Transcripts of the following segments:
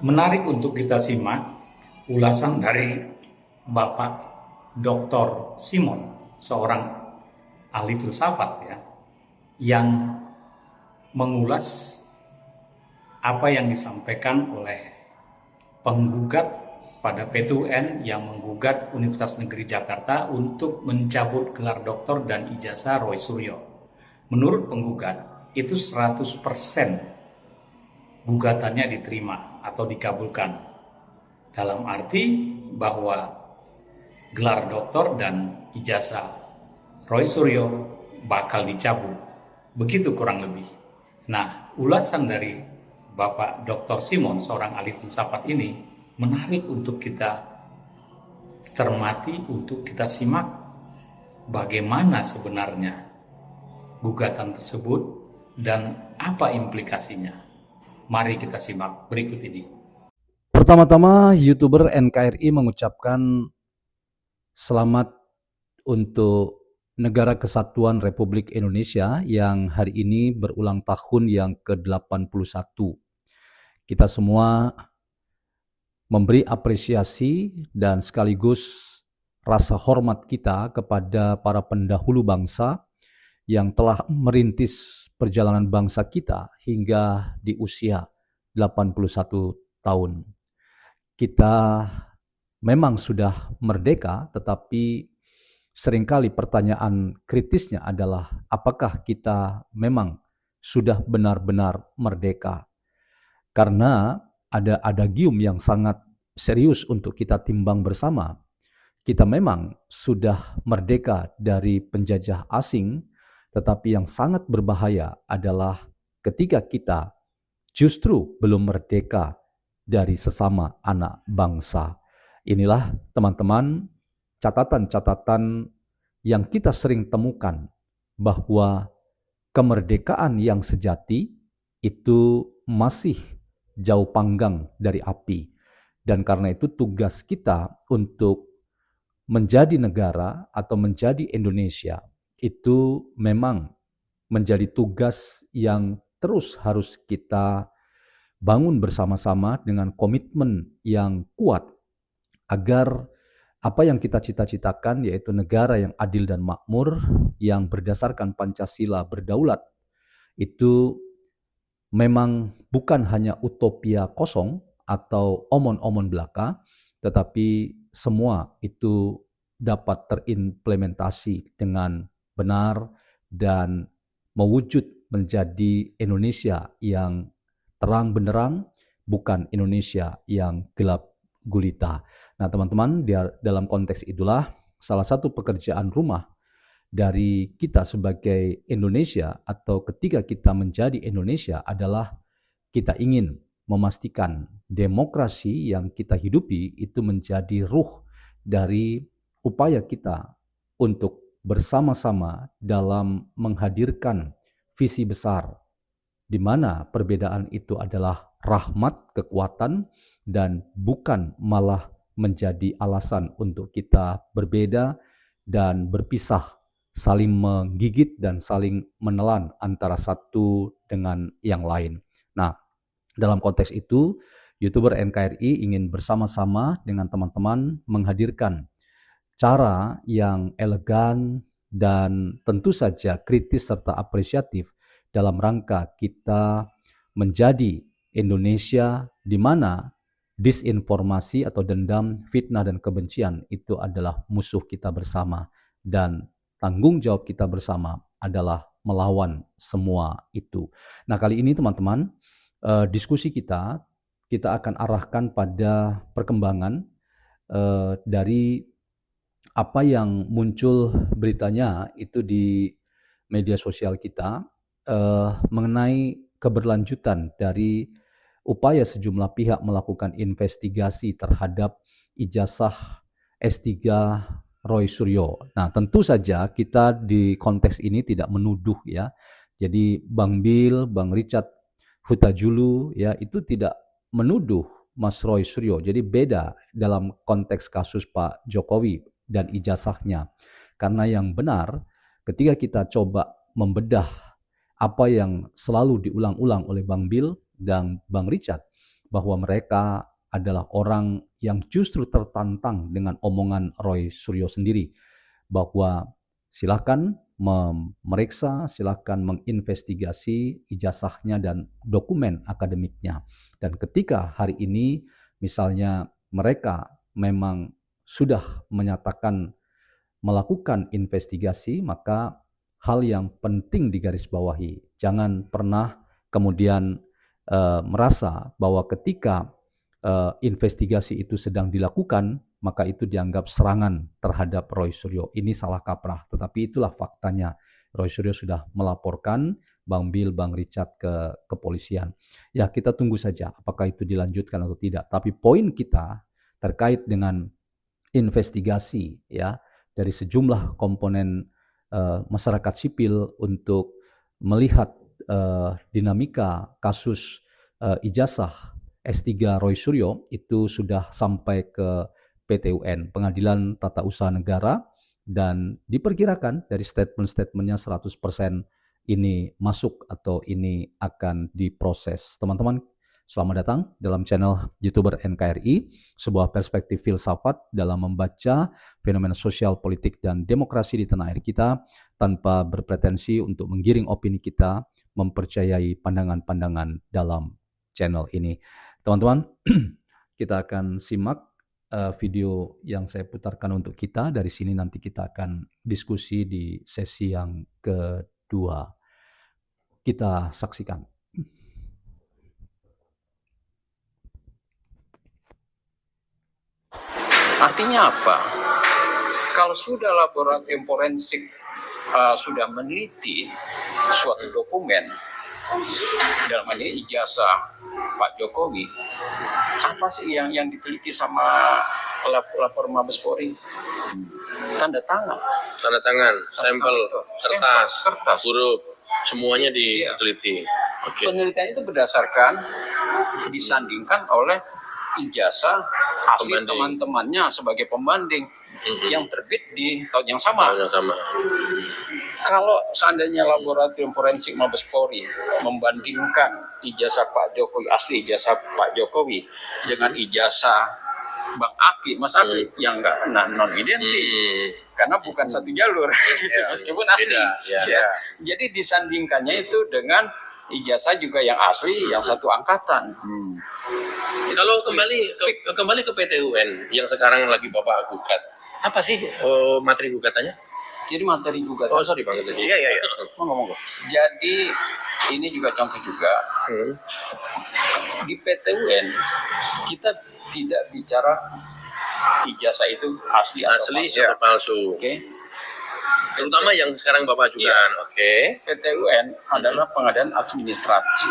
Menarik untuk kita simak ulasan dari Bapak Dr. Simon, seorang ahli filsafat ya, yang mengulas apa yang disampaikan oleh penggugat pada PT UN yang menggugat Universitas Negeri Jakarta untuk mencabut gelar doktor dan ijazah Roy Suryo. Menurut penggugat, itu 100% gugatannya diterima atau dikabulkan. Dalam arti bahwa gelar doktor dan ijazah Roy Suryo bakal dicabut. Begitu kurang lebih. Nah, ulasan dari Bapak Dr. Simon, seorang ahli filsafat ini, menarik untuk kita cermati, untuk kita simak bagaimana sebenarnya gugatan tersebut dan apa implikasinya. Mari kita simak berikut ini. Pertama-tama, YouTuber NKRI mengucapkan selamat untuk Negara Kesatuan Republik Indonesia yang hari ini berulang tahun yang ke-81. Kita semua memberi apresiasi dan sekaligus rasa hormat kita kepada para pendahulu bangsa yang telah merintis perjalanan bangsa kita hingga di usia 81 tahun. Kita memang sudah merdeka, tetapi seringkali pertanyaan kritisnya adalah apakah kita memang sudah benar-benar merdeka? Karena ada adagium yang sangat serius untuk kita timbang bersama. Kita memang sudah merdeka dari penjajah asing, tetapi yang sangat berbahaya adalah ketika kita justru belum merdeka dari sesama anak bangsa. Inilah teman-teman catatan-catatan yang kita sering temukan bahwa kemerdekaan yang sejati itu masih jauh panggang dari api. Dan karena itu tugas kita untuk menjadi negara atau menjadi Indonesia itu memang menjadi tugas yang terus harus kita bangun bersama-sama dengan komitmen yang kuat agar apa yang kita cita-citakan, yaitu negara yang adil dan makmur, yang berdasarkan Pancasila berdaulat, itu memang bukan hanya utopia kosong atau omon-omon belaka, tetapi semua itu dapat terimplementasi dengan benar dan mewujud menjadi Indonesia yang terang benderang, bukan Indonesia yang gelap gulita. Nah teman-teman, dalam konteks itulah salah satu pekerjaan rumah dari kita sebagai Indonesia atau ketika kita menjadi Indonesia adalah kita ingin memastikan demokrasi yang kita hidupi itu menjadi ruh dari upaya kita untuk bersama-sama dalam menghadirkan visi besar di mana perbedaan itu adalah rahmat, kekuatan, dan bukan malah menjadi alasan untuk kita berbeda dan berpisah, saling menggigit dan saling menelan antara satu dengan yang lain. Nah, dalam konteks itu, YouTuber NKRI ingin bersama-sama dengan teman-teman menghadirkan cara yang elegan dan tentu saja kritis serta apresiatif dalam rangka kita menjadi Indonesia di mana disinformasi atau dendam, fitnah, dan kebencian itu adalah musuh kita bersama. Dan tanggung jawab kita bersama adalah melawan semua itu. Nah kali ini teman-teman, diskusi kita akan arahkan pada perkembangan dari apa yang muncul beritanya itu di media sosial kita mengenai keberlanjutan dari upaya sejumlah pihak melakukan investigasi terhadap ijazah S3 Roy Suryo. Nah, tentu saja kita di konteks ini tidak menuduh ya. Jadi Bang Bill, Bang Richard Hutajulu ya itu tidak menuduh Mas Roy Suryo. Jadi beda dalam konteks kasus Pak Jokowi dan ijazahnya. Karena yang benar ketika kita coba membedah apa yang selalu diulang-ulang oleh Bang Bill dan Bang Richard, bahwa mereka adalah orang yang justru tertantang dengan omongan Roy Suryo sendiri, bahwa silakan memeriksa, silakan menginvestigasi ijazahnya dan dokumen akademiknya. Dan ketika hari ini misalnya mereka memang sudah menyatakan melakukan investigasi, maka hal yang penting digarisbawahi, jangan pernah kemudian merasa bahwa ketika investigasi itu sedang dilakukan, maka itu dianggap serangan terhadap Roy Suryo. Ini salah kaprah, tetapi itulah faktanya. Roy Suryo sudah melaporkan Bang Bill, Bang Richard ke kepolisian. Ya, kita tunggu saja apakah itu dilanjutkan atau tidak. Tapi poin kita terkait dengan investigasi ya dari sejumlah komponen masyarakat sipil untuk melihat dinamika kasus ijazah S3 Roy Suryo itu sudah sampai ke PT UN, Pengadilan Tata Usaha Negara, dan diperkirakan dari statement-statementnya 100% ini masuk atau ini akan diproses. Teman-teman, selamat datang dalam channel YouTuber NKRI, sebuah perspektif filsafat dalam membaca fenomena sosial, politik, dan demokrasi di tanah air kita tanpa berpretensi untuk menggiring opini kita, mempercayai pandangan-pandangan dalam channel ini. Teman-teman, kita akan simak video yang saya putarkan untuk kita. Dari sini nanti kita akan diskusi di sesi yang kedua. Kita saksikan. Artinya apa? Kalau sudah laboratorium forensik sudah meneliti suatu dokumen, dalam hal ini ijazah Pak Jokowi, apa sih yang diteliti sama lapor Mabes Polri? Tanda tangan, sampel, kertas, huruf, semuanya diteliti. Okay. Penelitian itu berdasarkan disandingkan oleh ijazah asli teman-temannya sebagai pembanding yang terbit di tahun yang sama. Kalau seandainya laboratorium forensik Mabes Polri membandingkan ijazah Pak Jokowi, asli ijazah Pak Jokowi dengan ijazah Bang Aki, Mas Aki yang enggak non identik karena bukan satu jalur, meskipun asli. Jadi disandingkannya itu dengan ijazah juga yang asli, yang satu angkatan. Kalau kembali ke PT UN yang sekarang lagi Bapak gugat, apa sih materi gugatannya? Jadi materi gugatan. Oh sorry Bang. Iya. Monggo. Jadi ini juga contoh juga. Di PT UN kita tidak bicara ijazah itu asli atau palsu. Oke. Terutama yang sekarang Bapak juga. Oke. PT UN adalah pengadilan administratif.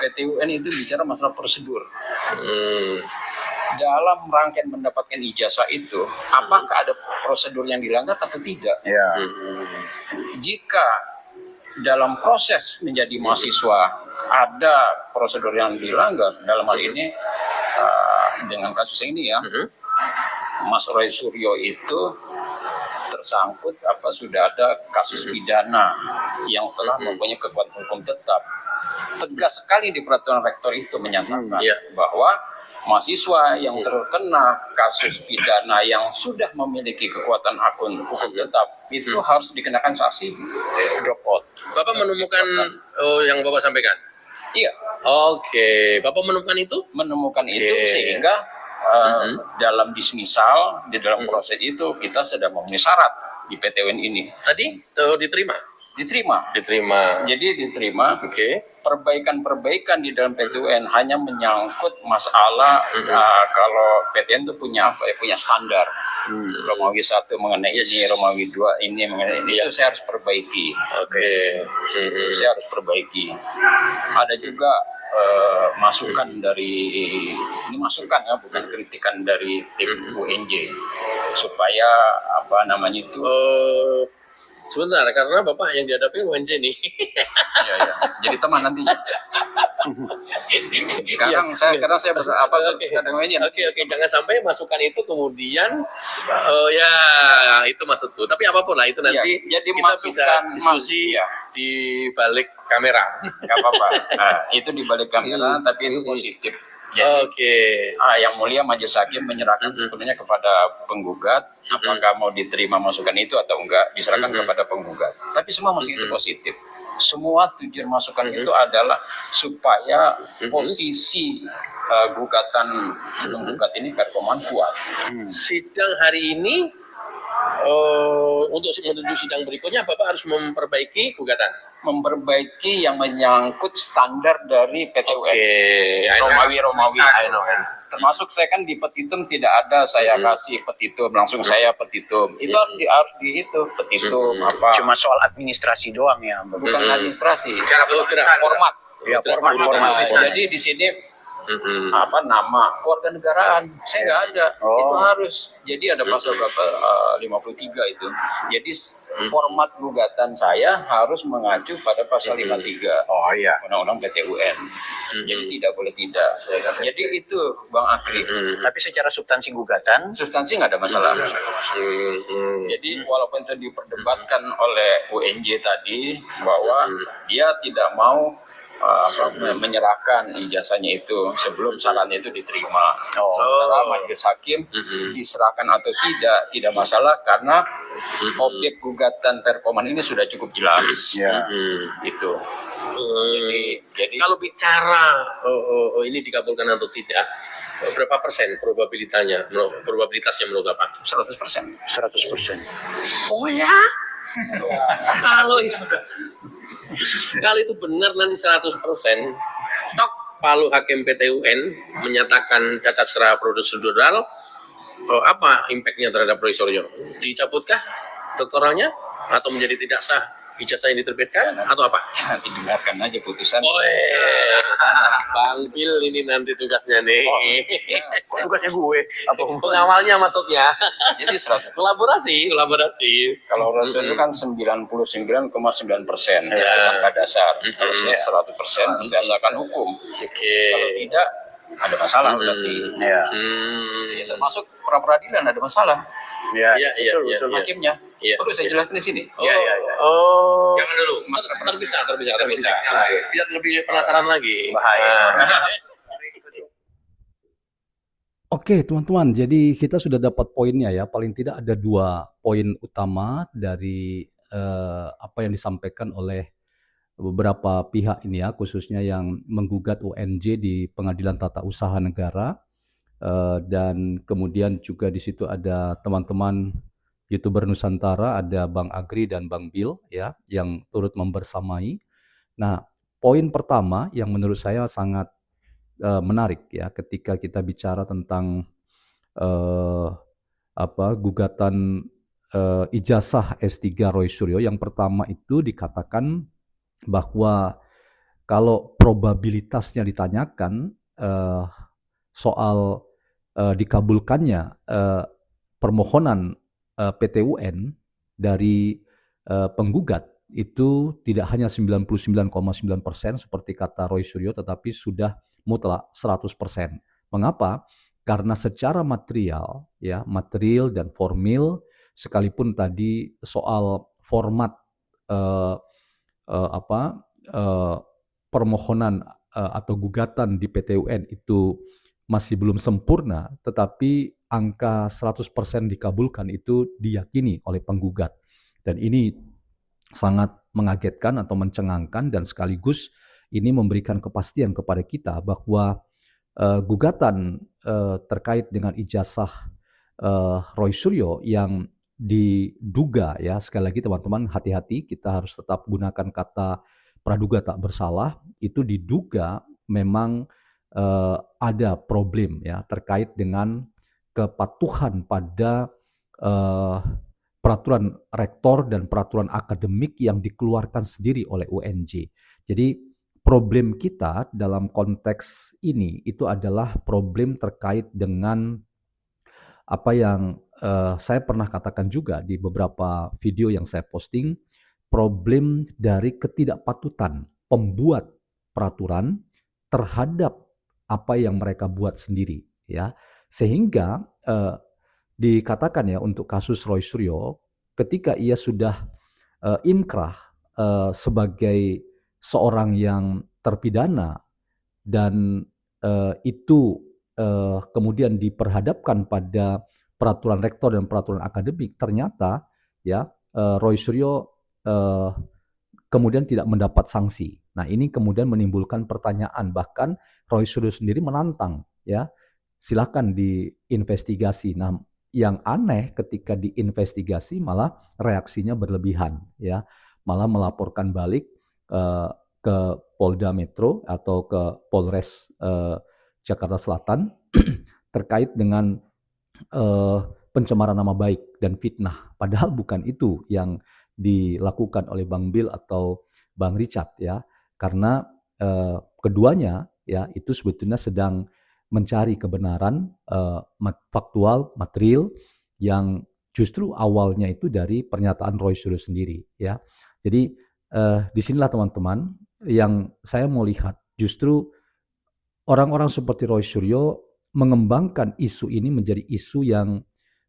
PT UN itu bicara masalah prosedur. Dalam rangkaian mendapatkan ijazah itu, apakah ada prosedur yang dilanggar atau tidak? Jika dalam proses menjadi mahasiswa ada prosedur yang dilanggar, dalam hal ini dengan kasus ini ya, Mas Roy Suryo itu tersangkut sudah ada kasus pidana yang telah mempunyai kekuatan hukum tetap. Tegas sekali di peraturan rektor itu menyatakan bahwa mahasiswa yang terkena kasus pidana yang sudah memiliki kekuatan hukum tetap itu harus dikenakan sanksi drop out. Bapak menemukan yang Bapak sampaikan? Iya. Oke, Bapak menemukan itu? Menemukan itu sehingga dalam dismisal, di dalam proses itu kita sedang memenuhi syarat di PT UN ini. Tadi diterima? Diterima. Jadi diterima. Perbaikan-perbaikan di dalam PT UN hanya menyangkut masalah kalau PTN itu punya punya standar. Romawi 1 mengenai ini, Romawi 2 ini mengenai ini. Itu saya harus perbaiki. Saya harus perbaiki. Ada juga masukan dari ini masukan ya, bukan kritikan dari tim UNJ supaya Sebentar, karena Bapak yang dihadapi UNJ nih. Ya, ya. Jadi teman nanti. Sekarang saya Oke, jangan sampai masukan itu kemudian ya itu maksudku. Tapi apapun lah itu nanti ya, jadi kita bisa diskusi ya. di balik kamera. Nggak apa-apa. Nah, itu di balik kamera, tapi itu positif. Jadi, yang mulia majelis hakim menyerahkan sepenuhnya kepada penggugat, apakah mau diterima masukan itu atau enggak, diserahkan kepada penggugat. Tapi semua masukan itu positif. Semua tujuan masukan itu adalah supaya posisi gugatan penggugat ini performan kuat. Sidang hari ini untuk menuju sidang berikutnya Bapak harus memperbaiki gugatan. Memperbaiki yang menyangkut standar dari PT UN. Romawi. Termasuk saya kan di petitum tidak ada saya kasih petitum langsung saya petitum. Itu harus di itu petitum apa? Cuma soal administrasi doang ya. Bukan administrasi. Format. Ya, format. Jadi di sini nama keluarga negaraan saya nggak ada. Itu harus. Jadi ada pasal berapa 53 itu. Jadi format gugatan saya harus mengacu pada pasal 53 Undang-Undang PT UN. Jadi tidak boleh tidak. Jadi itu Bang Akri. Tapi secara substansi gugatan, substansi nggak ada masalah. Jadi walaupun itu diperdebatkan oleh UNJ tadi bahwa dia tidak mau menyerahkan ijazahnya itu sebelum sarannya itu diterima. Sementara majelis hakim diserahkan atau tidak masalah karena objek gugatan performan ini sudah cukup jelas. Itu. Jadi kalau bicara ini dikabulkan atau tidak, berapa persen probabilitasnya menurut Bapak? 100%. 100%. Oh ya? Kalau itu benar nanti 100%, tok Palu Hakim PT UN menyatakan cacat secara prosedural, apa impactnya terhadap Roy Suryo? Dicabutkah doktoralnya atau menjadi tidak sah ijazah yang diterbitkan atau apa? Nanti dengarkan aja putusan. Bang Pil ini nanti tugasnya nih. Tugasnya gue. Pengawalnya maksudnya. Jadi 100. Kolaborasi. Kalau Rasul itu kan 99,9% angka dasar. Kalau saya 100% berdasarkan hukum. Kalau tidak ada masalah berarti. Termasuk pra peradilan ada masalah. Betul. Hakimnya. Perlu saya jelaskan di sini. Jangan dulu. Terpisah. Biar lebih penasaran lagi. Bahaya. Oke, teman-teman. Jadi kita sudah dapat poinnya ya. Paling tidak ada 2 poin utama dari apa yang disampaikan oleh beberapa pihak ini ya, khususnya yang menggugat UNJ di Pengadilan Tata Usaha Negara. Dan kemudian juga di situ ada teman-teman YouTuber Nusantara, ada Bang Agri dan Bang Bill ya, yang turut membersamai. Nah, poin pertama yang menurut saya sangat menarik ya, ketika kita bicara tentang gugatan ijazah S3 Roy Suryo. Yang pertama itu dikatakan bahwa kalau probabilitasnya ditanyakan soal dikabulkannya permohonan PT UN dari penggugat itu tidak hanya 99,9% seperti kata Roy Suryo, tetapi sudah mutlak 100%. Mengapa? Karena secara material dan formil, sekalipun tadi soal format permohonan atau gugatan di PT UN itu masih belum sempurna, tetapi angka 100% dikabulkan itu diyakini oleh penggugat. Dan ini sangat mengagetkan atau mencengangkan, dan sekaligus ini memberikan kepastian kepada kita bahwa gugatan terkait dengan ijazah Roy Suryo yang diduga ya, sekali lagi teman-teman hati-hati, kita harus tetap gunakan kata praduga tak bersalah, itu diduga memang ada problem ya terkait dengan kepatuhan pada peraturan rektor dan peraturan akademik yang dikeluarkan sendiri oleh UNJ. Jadi problem kita dalam konteks ini itu adalah problem terkait dengan apa yang saya pernah katakan juga di beberapa video yang saya posting, problem dari ketidakpatutan pembuat peraturan terhadap apa yang mereka buat sendiri, ya. Sehingga dikatakan ya untuk kasus Roy Suryo, ketika ia sudah inkrah sebagai seorang yang terpidana dan itu kemudian diperhadapkan pada peraturan rektor dan peraturan akademik, ternyata ya Roy Suryo kemudian tidak mendapat sanksi. Nah, ini kemudian menimbulkan pertanyaan, bahkan Roy Suryo sendiri menantang, ya, silakan diinvestigasi. Nah, yang aneh ketika diinvestigasi malah reaksinya berlebihan, ya, malah melaporkan balik ke Polda Metro atau ke Polres Jakarta Selatan terkait dengan pencemaran nama baik dan fitnah. Padahal bukan itu yang dilakukan oleh Bang Bill atau Bang Richard, ya, karena keduanya ya itu sebetulnya sedang mencari kebenaran faktual, material yang justru awalnya itu dari pernyataan Roy Suryo sendiri, ya. Jadi disinilah teman-teman yang saya mau lihat, justru orang-orang seperti Roy Suryo mengembangkan isu ini menjadi isu yang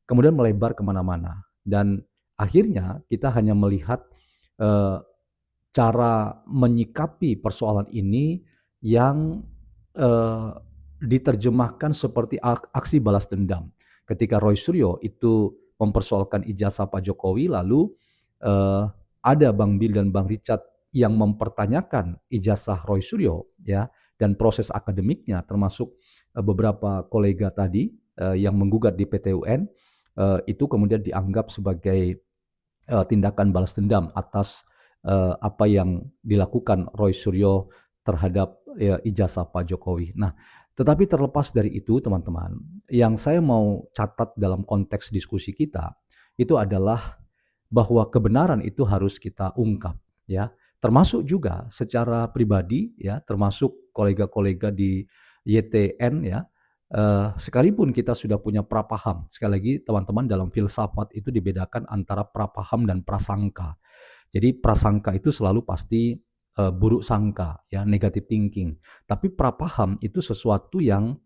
kemudian melebar kemana-mana, dan akhirnya kita hanya melihat cara menyikapi persoalan ini yang diterjemahkan seperti aksi balas dendam. Ketika Roy Suryo itu mempersoalkan ijazah Pak Jokowi, lalu ada Bang Bill dan Bang Richard yang mempertanyakan ijazah Roy Suryo, ya, dan proses akademiknya, termasuk beberapa kolega tadi yang menggugat di PT UN, itu kemudian dianggap sebagai tindakan balas dendam atas apa yang dilakukan Roy Suryo terhadap ijazah Pak Jokowi. Nah, tetapi terlepas dari itu teman-teman, yang saya mau catat dalam konteks diskusi kita itu adalah bahwa kebenaran itu harus kita ungkap, ya, termasuk juga secara pribadi, ya, termasuk kolega-kolega di YTN, ya, sekalipun kita sudah punya prapaham. Sekali lagi teman-teman, dalam filsafat itu dibedakan antara prapaham dan prasangka. Jadi prasangka itu selalu pasti buruk sangka, ya, negative thinking. Tapi prapaham itu sesuatu yang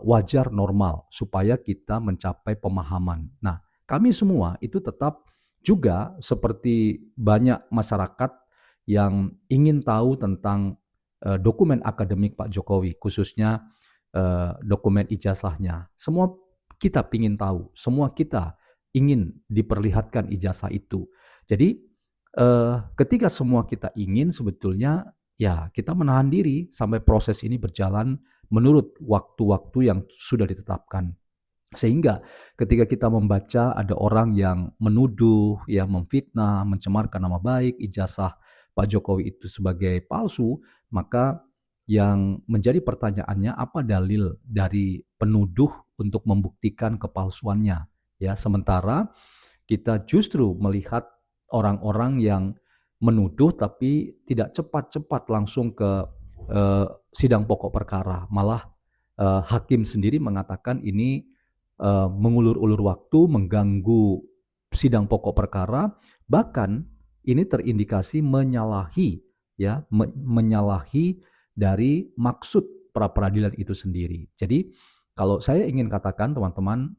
wajar, normal, supaya kita mencapai pemahaman. Nah, kami semua itu tetap juga seperti banyak masyarakat yang ingin tahu tentang dokumen akademik Pak Jokowi, khususnya dokumen ijazahnya. Semua kita ingin tahu, semua kita ingin diperlihatkan ijazah itu. Jadi ketika semua kita ingin, sebetulnya ya kita menahan diri sampai proses ini berjalan menurut waktu-waktu yang sudah ditetapkan. Sehingga ketika kita membaca ada orang yang menuduh, yang memfitnah, mencemarkan nama baik ijazah Pak Jokowi itu sebagai palsu, maka yang menjadi pertanyaannya, apa dalil dari penuduh untuk membuktikan kepalsuannya, ya, sementara kita justru melihat orang-orang yang menuduh tapi tidak cepat-cepat langsung ke sidang pokok perkara. Malah hakim sendiri mengatakan ini mengulur-ulur waktu, mengganggu sidang pokok perkara, bahkan ini terindikasi menyalahi, ya, menyalahi dari maksud pra peradilan itu sendiri. Jadi kalau saya ingin katakan teman-teman,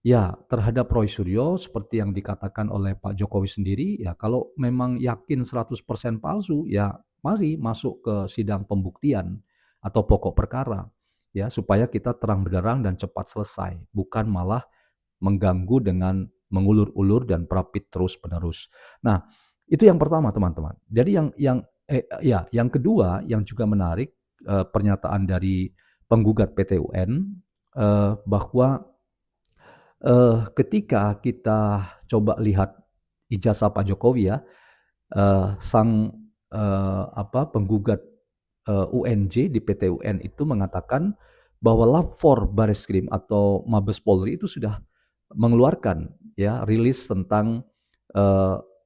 ya, terhadap Roy Suryo seperti yang dikatakan oleh Pak Jokowi sendiri, ya, kalau memang yakin 100% palsu, ya mari masuk ke sidang pembuktian atau pokok perkara, ya, supaya kita terang benderang dan cepat selesai, bukan malah mengganggu dengan mengulur-ulur dan perapit terus-menerus. Nah, itu yang pertama teman-teman. Jadi yang kedua yang juga menarik, pernyataan dari penggugat PT UN bahwa ketika kita coba lihat ijazah Pak Jokowi, ya, sang penggugat UNJ di PT UN itu mengatakan bahwa Lapor Bareskrim atau Mabes Polri itu sudah mengeluarkan, ya, rilis tentang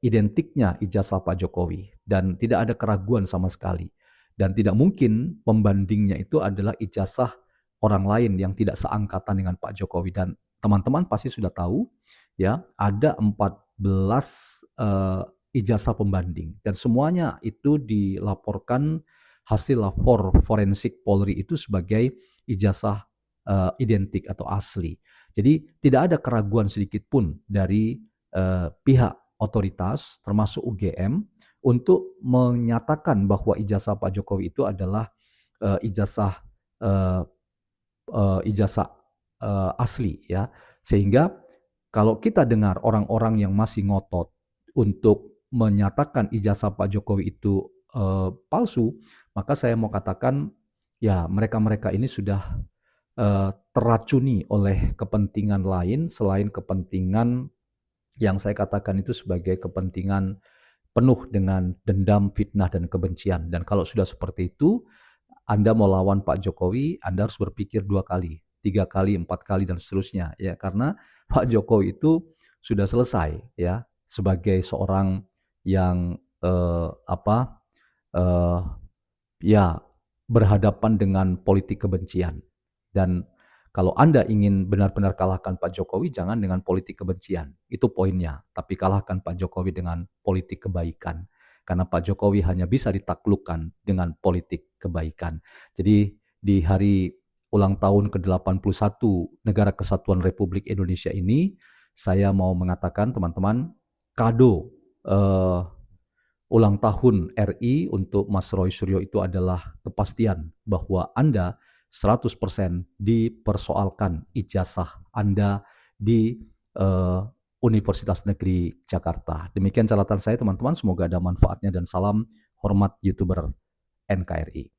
identiknya ijazah Pak Jokowi, dan tidak ada keraguan sama sekali, dan tidak mungkin pembandingnya itu adalah ijazah orang lain yang tidak seangkatan dengan Pak Jokowi, dan teman-teman pasti sudah tahu ya, ada 14 ijazah pembanding dan semuanya itu dilaporkan hasil lapor forensik Polri itu sebagai ijazah identik atau asli. Jadi tidak ada keraguan sedikit pun dari pihak otoritas termasuk UGM untuk menyatakan bahwa ijazah Pak Jokowi itu adalah ijazah asli ya. Sehingga kalau kita dengar orang-orang yang masih ngotot untuk menyatakan ijazah Pak Jokowi itu palsu, maka saya mau katakan ya mereka-mereka ini sudah terracuni oleh kepentingan lain selain kepentingan yang saya katakan itu sebagai kepentingan penuh dengan dendam, fitnah, dan kebencian. Dan kalau sudah seperti itu, Anda mau lawan Pak Jokowi, Anda harus berpikir 2 kali, 3 kali, 4 kali, dan seterusnya. Ya, karena Pak Jokowi itu sudah selesai ya sebagai seorang yang ya berhadapan dengan politik kebencian. Dan kalau Anda ingin benar-benar kalahkan Pak Jokowi, jangan dengan politik kebencian. Itu poinnya. Tapi kalahkan Pak Jokowi dengan politik kebaikan. Karena Pak Jokowi hanya bisa ditaklukkan dengan politik kebaikan. Jadi di hari ulang tahun ke-81 Negara Kesatuan Republik Indonesia ini, saya mau mengatakan teman-teman, kado ulang tahun RI untuk Mas Roy Suryo itu adalah kepastian bahwa Anda 100% dipersoalkan ijazah Anda di Universitas Negeri Jakarta. Demikian catatan saya teman-teman, semoga ada manfaatnya dan salam hormat YouTuber NKRI.